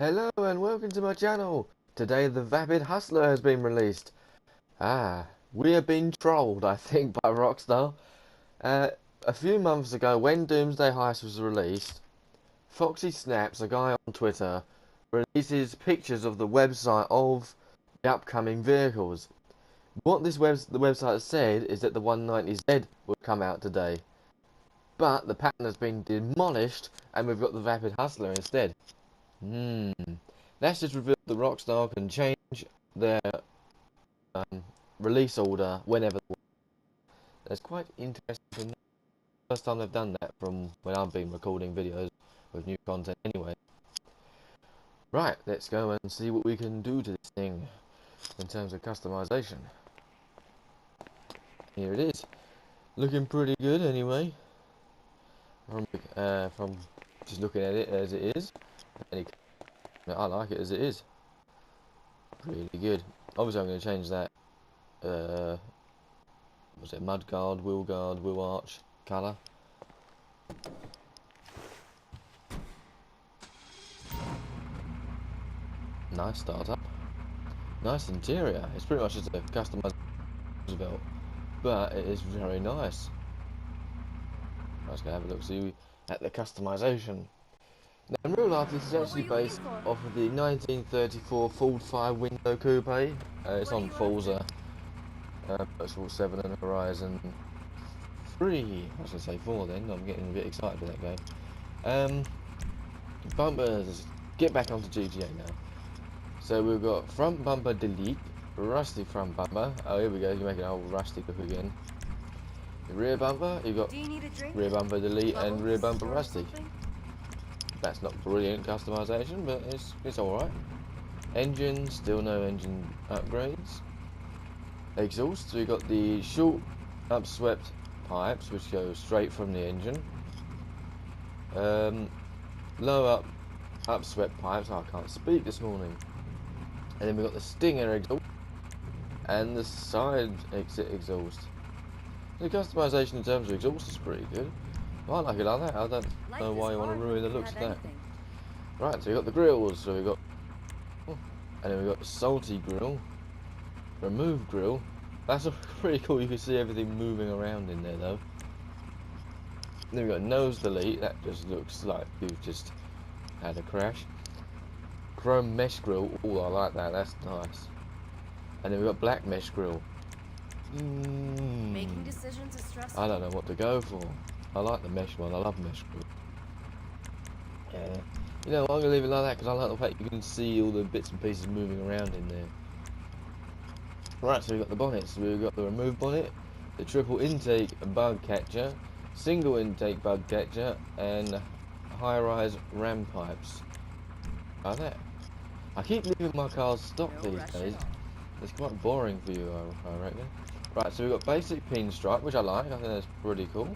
Hello and welcome to my channel. Today the Vapid Hustler has been released. We have been trolled, I think, by Rockstar. A few months ago, when Doomsday Heist was released, Foxy Snaps, a guy on Twitter, releases pictures of the website of the upcoming vehicles. What the website said is that the 190Z will come out today. But the pattern has been demolished and we've got the Vapid Hustler instead. That's just revealed that Rockstar can change their release order whenever they want. That's quite interesting. First time they've done that from when I've been recording videos with new content anyway. Right, let's go and see what we can do to this thing in terms of customization. Here it is. Looking pretty good anyway. From just looking at it as it is. I like it as it is. Really good. Obviously I'm going to change that was it mudguard, wheel arch colour. Nice startup. Nice interior. It's pretty much just a customized belt, but it is very nice. I was going to have a look see at the customization. Now in real life this is actually based off of the 1934 Ford 5 window coupe. It's on Forza. Virtual 7 and Horizon 3. I was going to say 4 then. I'm getting a bit excited for that game. Bumpers. Get back onto GTA now. So we've got front bumper delete, rusty front bumper. Oh, here we go. You make it a whole rusty look again. The rear bumper, you've got rear bumper delete and rear bumper rusty. That's not brilliant customization, but it's alright. Engine, still no engine upgrades. Exhaust, so we've got the short upswept pipes which go straight from the engine. Low upswept pipes, I can't speak this morning. And then we've got the Stinger exhaust and the side exit exhaust. The customization in terms of exhaust is pretty good. I like it like that. I don't know why you want to ruin the looks of that. Right, so we've got the grills. So we've got, and then we've got the salty grill, remove grill. That's pretty cool. You can see everything moving around in there though. Then we've got nose delete. That just looks like you've just had a crash. Chrome mesh grill. Oh, I like that. That's nice. And then we've got black mesh grill. Making decisions is stressful. I don't know what to go for. I like the mesh one. I love mesh grill. Yeah. You know, I'm gonna leave it like that because I like the fact you can see all the bits and pieces moving around in there. Right, so we've got the bonnets. We've got the remove bonnet, the triple intake bug catcher, single intake bug catcher, and high-rise ram pipes. Like that. I keep leaving my cars stock these days. It's quite boring for you, I reckon. Right, so we've got basic pinstripe, which I like. I think that's pretty cool.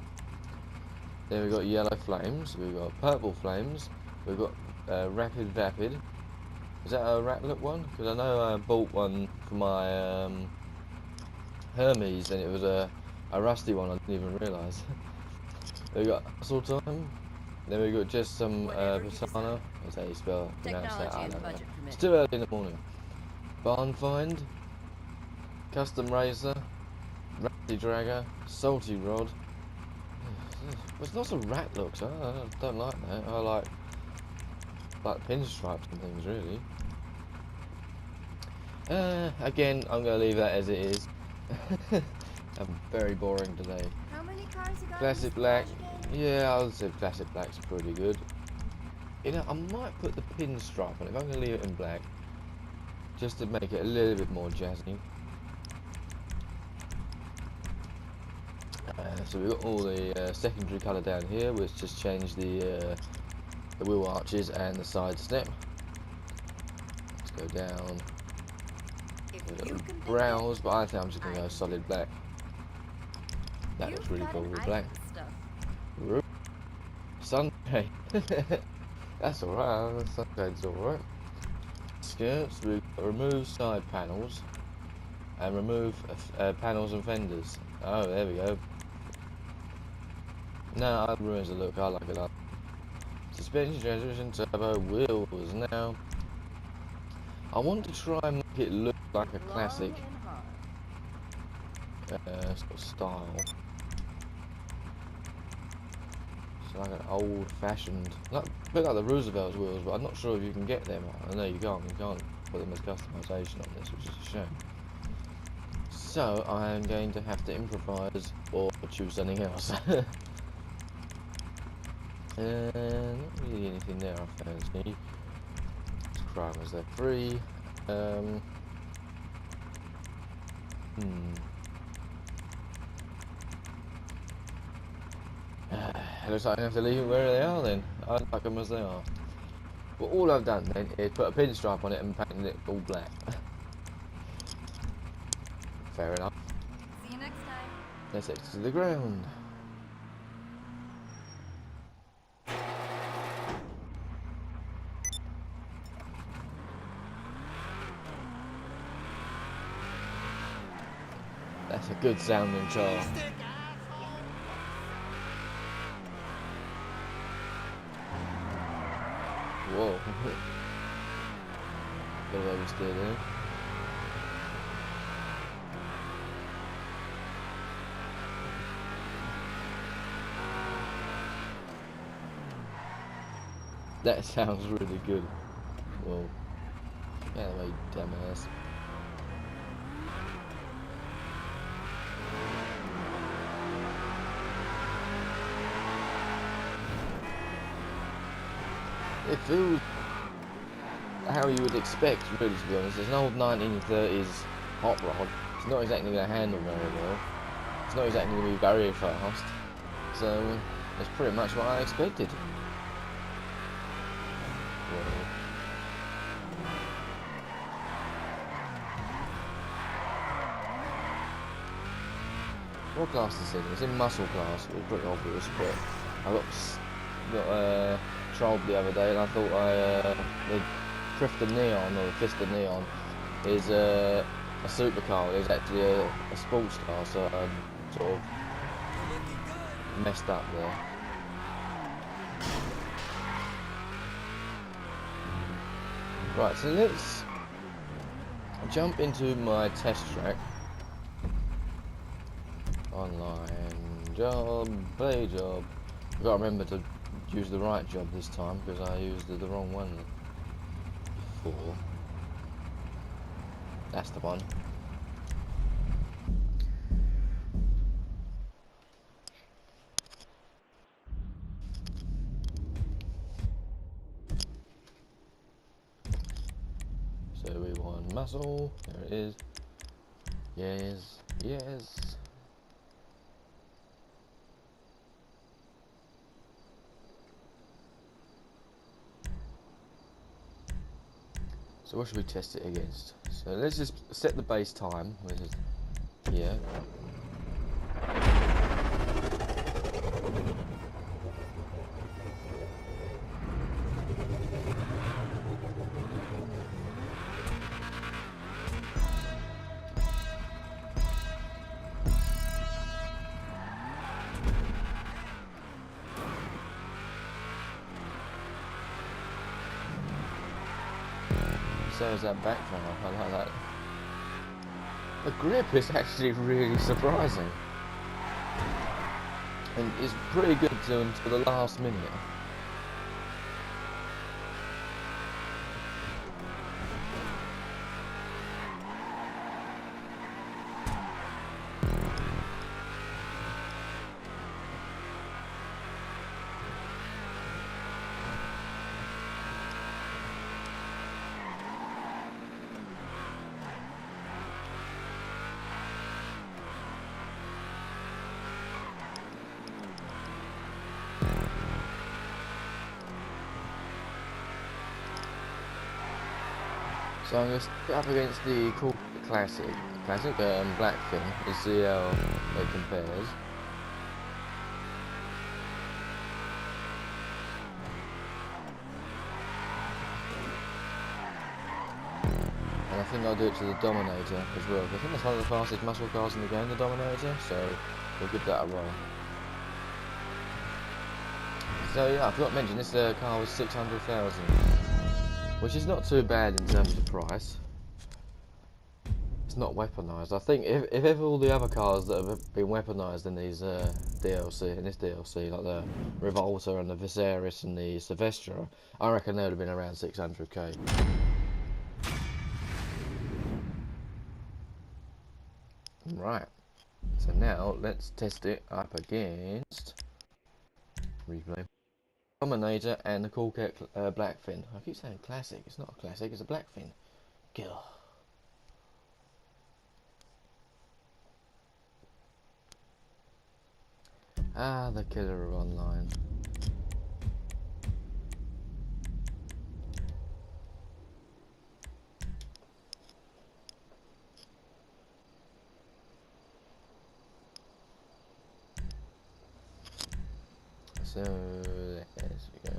Then we've got yellow flames. We've got purple flames. We've got rapid vapid. Is that a rat look one? Because I know I bought one for my Hermes, and it was a rusty one. I didn't even realise. We've got hustle time. Then we've got just some persona. That's how you pronounce that. I don't know. It's too early in the morning. Barn find. Custom razor. Ratty dragger. Salty rod. There's lots of rat looks. I don't like that. I like pinstripes and things really. Again, I'm gonna leave that as it is. I'm very boring today. How many cars you got? Classic black. Yeah, I would say classic black's pretty good. You know, I might put the pinstripe on it. I'm gonna leave it in black, just to make it a little bit more jazzy. So we've got all the secondary colour down here, which just changed the wheel arches and the side step. Let's go down. Browse, but I think I'm just going to go solid black. That looks really cool with black. Sunshade. That's alright, sunshade's alright. Skirts, we remove side panels and remove panels and fenders. Oh, there we go. No, that ruins the look. I like it up. Suspension, transmission, turbo, wheels. Now I want to try and make it look like a classic Long and hard. sort of style. It's like an old-fashioned, like, a bit like the Roosevelt wheels, but I'm not sure if you can get them. I know you can't put them as customization on this, which is a shame. So I am going to have to improvise or choose something else. Not really anything there I fancy. Chromers, they're free. Looks like I have to leave it where they are then. I like them as they are. But all I've done then is put a pinstripe on it and painted it all black. Fair enough. See you next time. Let's exit to the ground. That's a good sounding car. Whoa. Bit of oversteer there. That sounds really good. Whoa. Get out of the way, dumbass. It feels how you would expect, really, to be honest. It's an old 1930s hot rod. It's not exactly going to handle very well. It's not exactly going to be very fast. So, that's pretty much what I expected. Whoa. What class is it? It's in muscle class. It was pretty obvious, but I got trolled the other day, and I thought the Crifton Neon, or the Fister Neon, is a supercar. It was actually a sports car, so I sort of messed up there. Right, so let's jump into my test track. Online job, play job. I've got to remember to use the right job this time because I used the wrong one before. That's the one. So we want muscle. There it is. Yes, yes. So what should we test it against? So let's just set the base time, which is here. So is that backfire? I like that. The grip is actually really surprising. And it's pretty good until the last minute. So I'm going to put up against the coupe classic black thing to see how it compares. And I think I'll do it to the Dominator as well. I think that's one of the fastest muscle cars in the game, the Dominator, so we'll give that a roll. So yeah, I forgot to mention this car was 600,000. which is not too bad in terms of price. It's not weaponised. I think if ever all the other cars that have been weaponised in these DLC, in this DLC, like the Revolta and the Viserys and the Silvestra, I reckon they would have been around 600k. Right. So now let's test it up against replay. Dominator and the coupe Blackfin. I keep saying classic. It's not a classic. It's a Blackfin. Gah. Ah, the killer of online. So, there we go.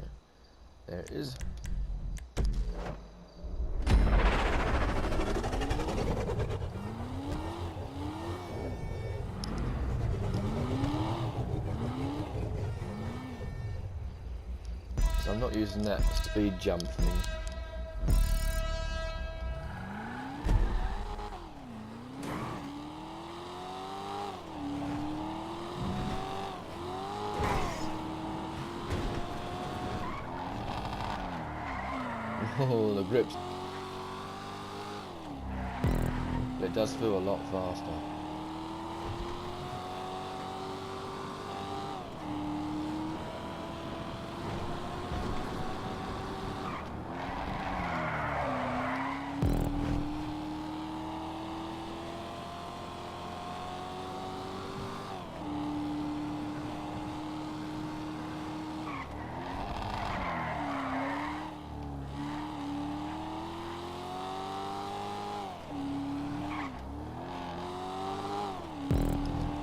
There it is. So I'm not using that speed jump thing. Oh, the grips. It does feel a lot faster.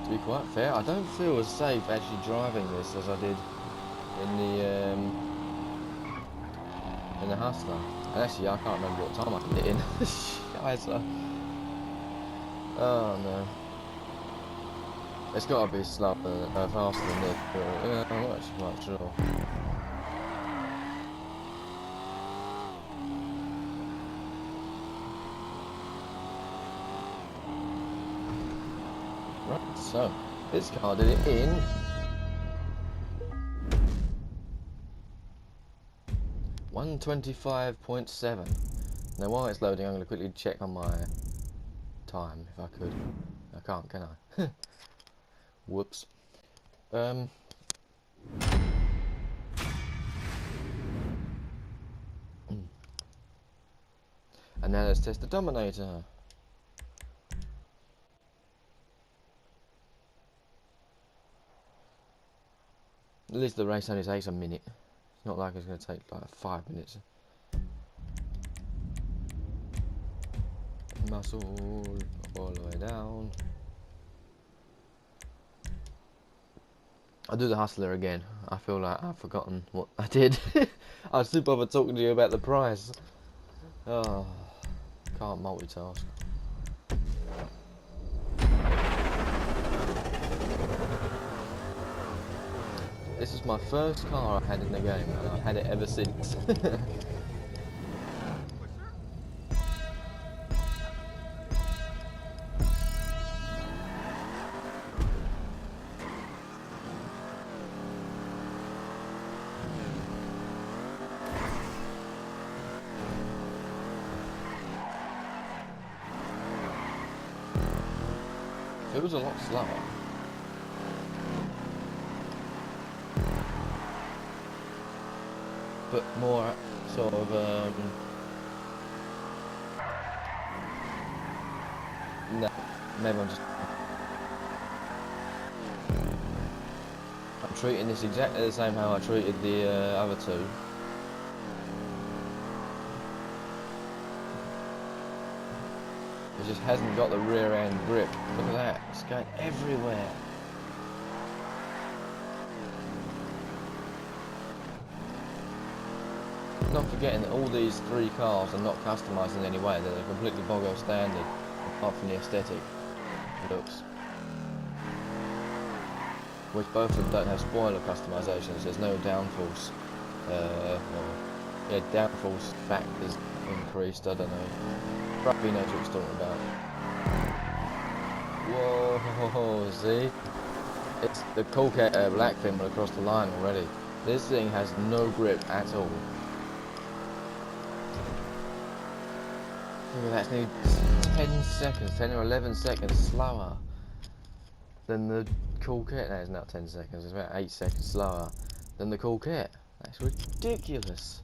To be quite fair, I don't feel as safe actually driving this as I did in the Hustler. And actually, I can't remember what time I did it in. Scheiße. Oh no. It's got to be slower, faster than this. But, yeah, I'm not actually quite sure. Right, so this car did it in 1:25.7. Now while it's loading, I'm going to quickly check on my time if I could. I can't, can I? Whoops. And now let's test the Dominator. At least the race only takes a minute. It's not like it's going to take like 5 minutes. Muscle all the way down. I'll do the Hustler again. I feel like I've forgotten what I did. I was too bothered talking to you about the price. Oh, can't multitask. This is my first car I've had in the game, and I've had it ever since. It was a lot slower. But more sort of no, maybe I'm treating this exactly the same how I treated the other two. It just hasn't got the rear end grip. Look at that, it's going everywhere. Not forgetting that all these three cars are not customised in any way, they're completely bog standard, apart from the aesthetic looks. Which both of them don't have spoiler customisations, there's no downforce yeah, downforce factors increased. I don't know. Probably knows what he's talking about. Whoa, see? It's the Colcat Blackfin went across the line already. This thing has no grip at all. Look at that, it's nearly 10 seconds, 10 or 11 seconds slower than the Colcat. No, it's not 10 seconds, it's about 8 seconds slower than the Colcat. That's ridiculous.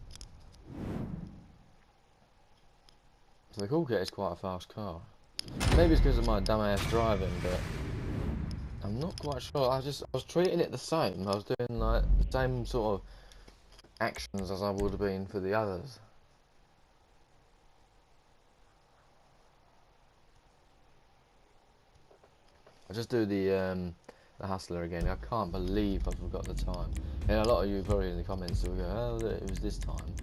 So the Colcat is quite a fast car. Maybe it's because of my dumbass driving, but I'm not quite sure. I was treating it the same. I was doing like the same sort of actions as I would have been for the others. I'll just do the Hustler again. I can't believe I forgot the time. And a lot of you have already in the comments will go, oh, it was this time.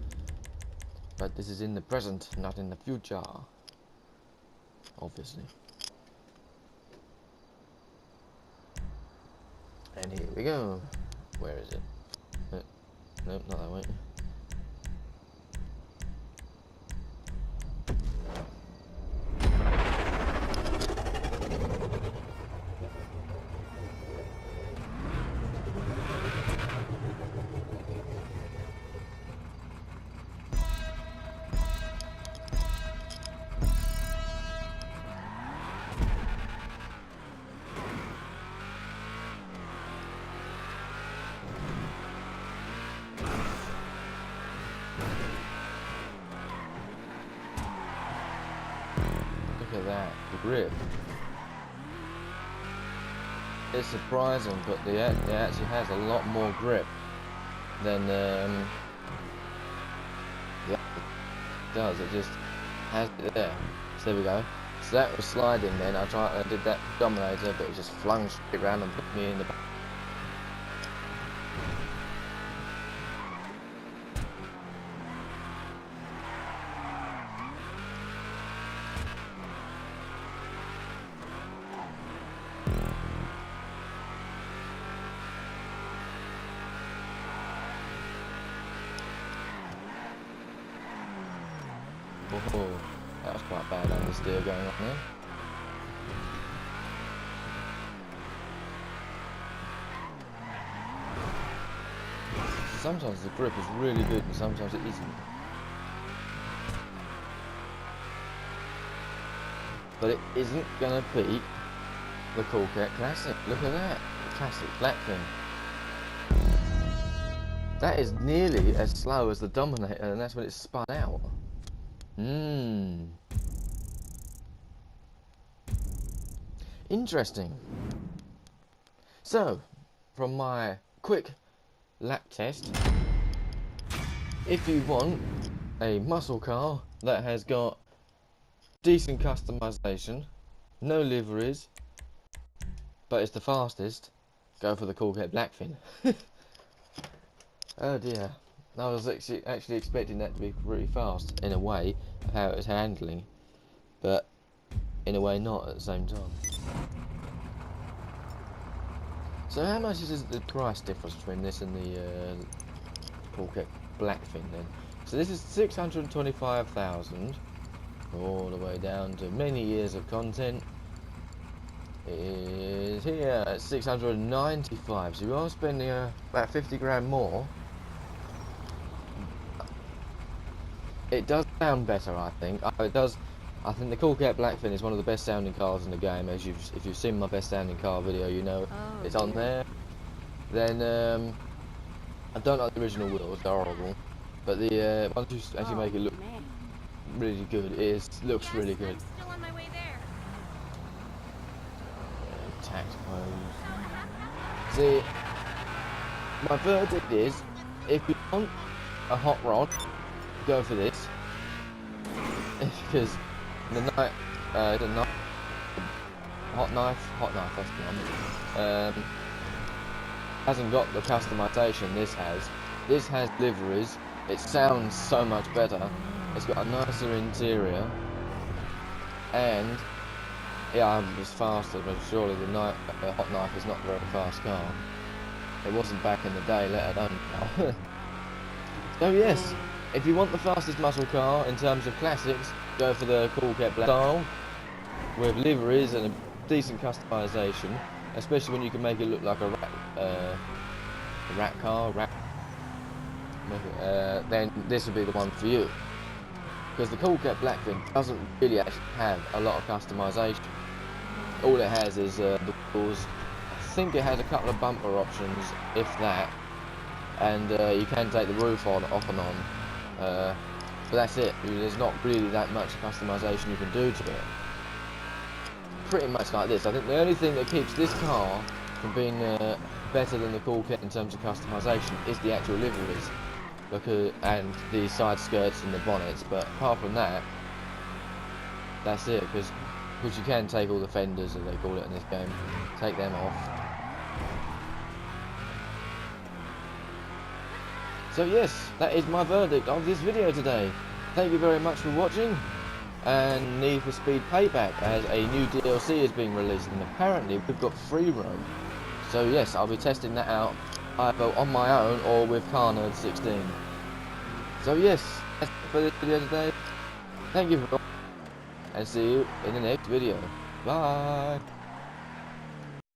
But this is in the present, not in the future. Obviously. And here we go. Where is it? Nope, not that way. Look at that grip. It's surprising, but it actually has a lot more grip than the other does. It just has it there. So there we go. So that was sliding then. I did that Dominator, but it just flung straight around and put me in the back. Oh, that was quite bad understeer going on there. Sometimes the grip is really good and sometimes it isn't. But it isn't gonna beat the Colcat Classic. Look at that, the Classic Blackfin. That is nearly as slow as the Dominator, and that's when it's spun out. Interesting. So, from my quick lap test, if you want a muscle car that has got decent customization, no liveries, but it's the fastest, go for the Colcat Blackfin. Oh dear. I was actually expecting that to be pretty fast, in a way, of how it was handling, but in a way not at the same time. So how much is the price difference between this and the Colcat Blackfin then? So this is 625,000, all the way down to many years of content. It is here at 695, so you are spending about 50 grand more. It does sound better, I think. It does. I think the Colcat Blackfin is one of the best sounding cars in the game. If you've seen my best sounding car video, you know it's on there. Then I don't like the original wheels; they're horrible. But the once you actually make it look really good, looks really good. Still on my way there. Tax pose. See, my verdict is, if you want a hot rod, go for this, because the hot knife, that's the one. Hasn't got the customization this has. This has liveries. It sounds so much better. It's got a nicer interior, and yeah, it's faster. But surely the hot knife is not a very fast car. It wasn't back in the day, let alone now. So yes, If you want the fastest muscle car in terms of classics, go for the coupe black style with liveries and a decent customization, especially when you can make it look like a rat car. Then this would be the one for you, because the coupe black thing doesn't really actually have a lot of customization. All it has is the wheels. I think it has a couple of bumper options, if that, and you can take the roof off and on. But that's it. There's not really that much customization you can do to it. Pretty much like this. I think the only thing that keeps this car from being better than the coupe in terms of customization is the actual liveries, and the side skirts and the bonnets. But apart from that, that's it. Because you can take all the fenders, as they call it in this game, take them off. So yes, that is my verdict of this video today. Thank you very much for watching, and Need for Speed Payback, as a new DLC is being released, and apparently we've got free roam. So yes, I'll be testing that out either on my own or with CarNerd16. So yes, that's it for this video today. Thank you for watching, and see you in the next video. Bye!